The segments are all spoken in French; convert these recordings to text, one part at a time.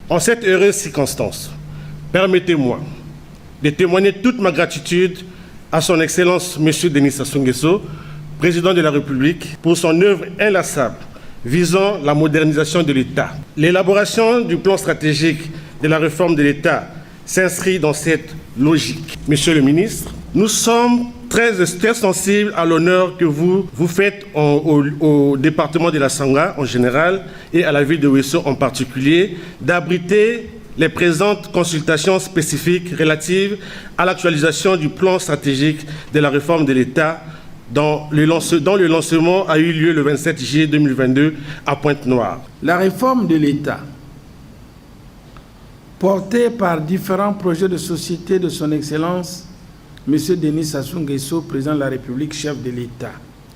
En cette heureuse circonstance, permettez-moi de témoigner toute ma gratitude à son Excellence M. Denis Sassou Nguesso, Président de la République, pour son œuvre inlassable visant la modernisation de l'État. L'élaboration du plan stratégique de la réforme de l'État s'inscrit dans cette logique. Monsieur le ministre, nous sommes très sensibles à l'honneur que vous faites au département de la Sangha en général et à la ville de Ouesso en particulier d'abriter les présentes consultations spécifiques relatives à l'actualisation du plan stratégique de la réforme de l'État dont le lancement a eu lieu le 27 juillet 2022 à Pointe-Noire. La réforme de l'État, portée par différents projets de société de son Excellence, M. Denis Sassou Nguesso, Président de la République, chef de l'État,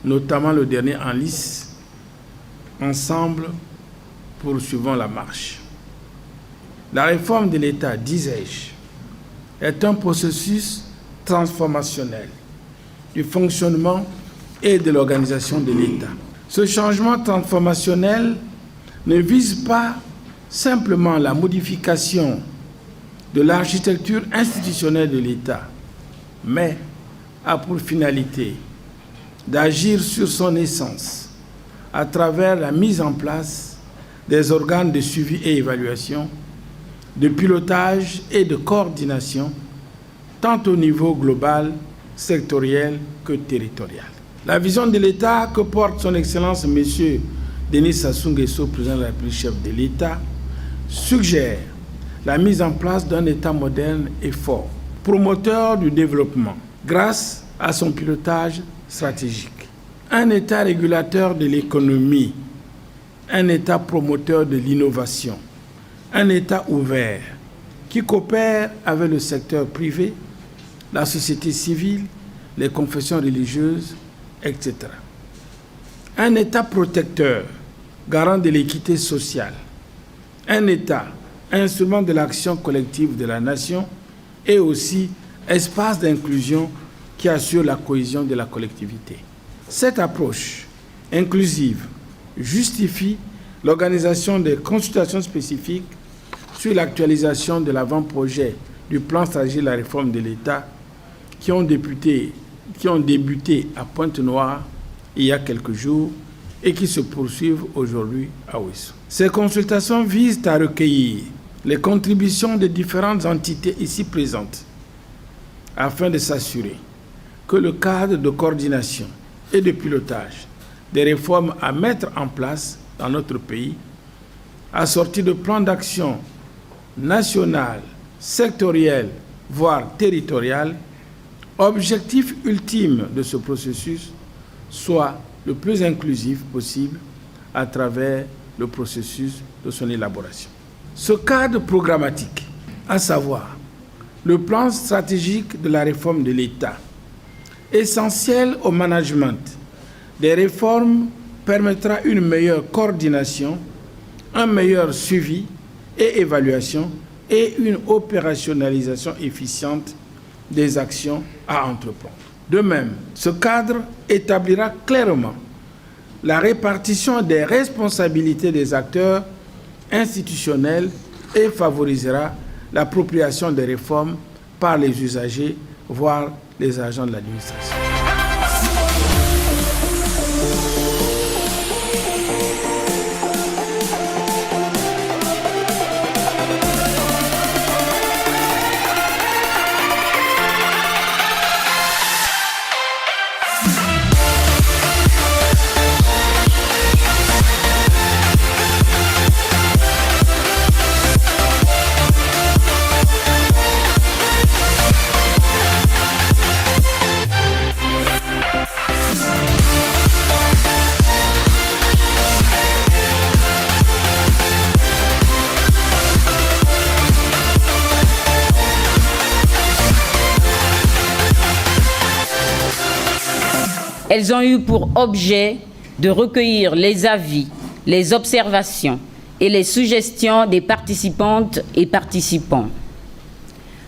notamment le dernier en lice, ensemble poursuivons la marche. La réforme de l'État, disais-je, est un processus transformationnel du fonctionnement et de l'organisation de l'État. Ce changement transformationnel ne vise pas simplement la modification de l'architecture institutionnelle de l'État, mais a pour finalité d'agir sur son essence à travers la mise en place des organes de suivi et évaluation, de pilotage et de coordination, tant au niveau global, sectoriel que territorial. La vision de l'État que porte son Excellence M. Denis Sassou Nguesso, Président de la République, chef de l'État, suggère la mise en place d'un État moderne et fort, promoteur du développement, grâce à son pilotage stratégique. Un État régulateur de l'économie, un État promoteur de l'innovation, un État ouvert qui coopère avec le secteur privé, la société civile, les confessions religieuses, etc. Un État protecteur, garant de l'équité sociale. Un État, instrument de l'action collective de la nation et aussi espace d'inclusion qui assure la cohésion de la collectivité. Cette approche inclusive justifie l'organisation des consultations spécifiques sur l'actualisation de l'avant-projet du plan stratégique de la réforme de l'État qui ont débuté à Pointe-Noire il y a quelques jours et qui se poursuivent aujourd'hui à Ouesso. Ces consultations visent à recueillir les contributions de différentes entités ici présentes afin de s'assurer que le cadre de coordination et de pilotage des réformes à mettre en place dans notre pays, assorti de plans d'action national, sectoriel, voire territorial, objectif ultime de ce processus soit le plus inclusif possible à travers le processus de son élaboration. Ce cadre programmatique, à savoir le plan stratégique de la réforme de l'État, essentiel au management des réformes, permettra une meilleure coordination, un meilleur suivi et évaluation et une opérationnalisation efficiente des actions à entreprendre. De même, ce cadre établira clairement la répartition des responsabilités des acteurs institutionnels et favorisera l'appropriation des réformes par les usagers, voire les agents de l'administration. Elles ont eu pour objet de recueillir les avis, les observations et les suggestions des participantes et participants.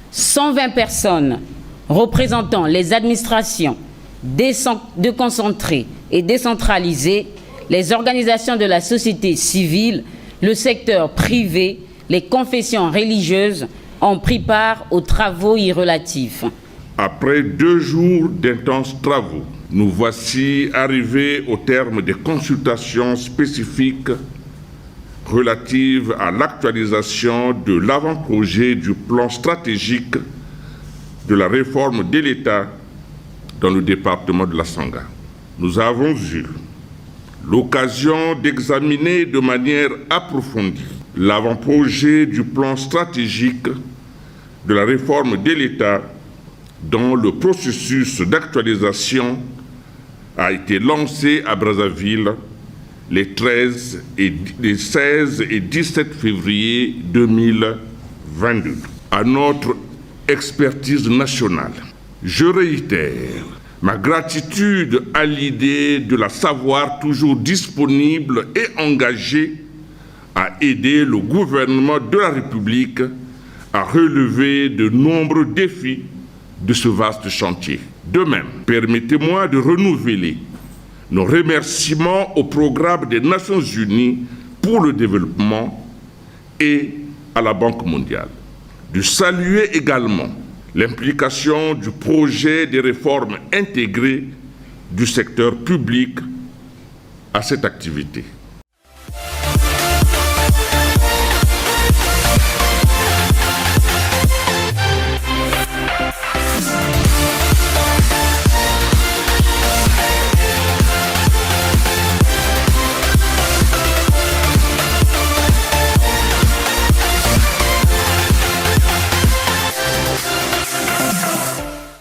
120 personnes représentant les administrations déconcentrées et décentralisées, les organisations de la société civile, le secteur privé, les confessions religieuses ont pris part aux travaux y relatifs. Après 2 jours d'intenses travaux, nous voici arrivés au terme des consultations spécifiques relatives à l'actualisation de l'avant-projet du plan stratégique de la réforme de l'État dans le département de la Sangha. Nous avons eu l'occasion d'examiner de manière approfondie l'avant-projet du plan stratégique de la réforme de l'État dont le processus d'actualisation a été lancé à Brazzaville les 16 et 17 février 2022. À notre expertise nationale, je réitère ma gratitude à l'idée de la savoir toujours disponible et engagée à aider le gouvernement de la République à relever de nombreux défis de ce vaste chantier. De même, permettez-moi de renouveler nos remerciements au programme des Nations Unies pour le développement et à la Banque mondiale. De saluer également l'implication du projet de réforme intégrée du secteur public à cette activité.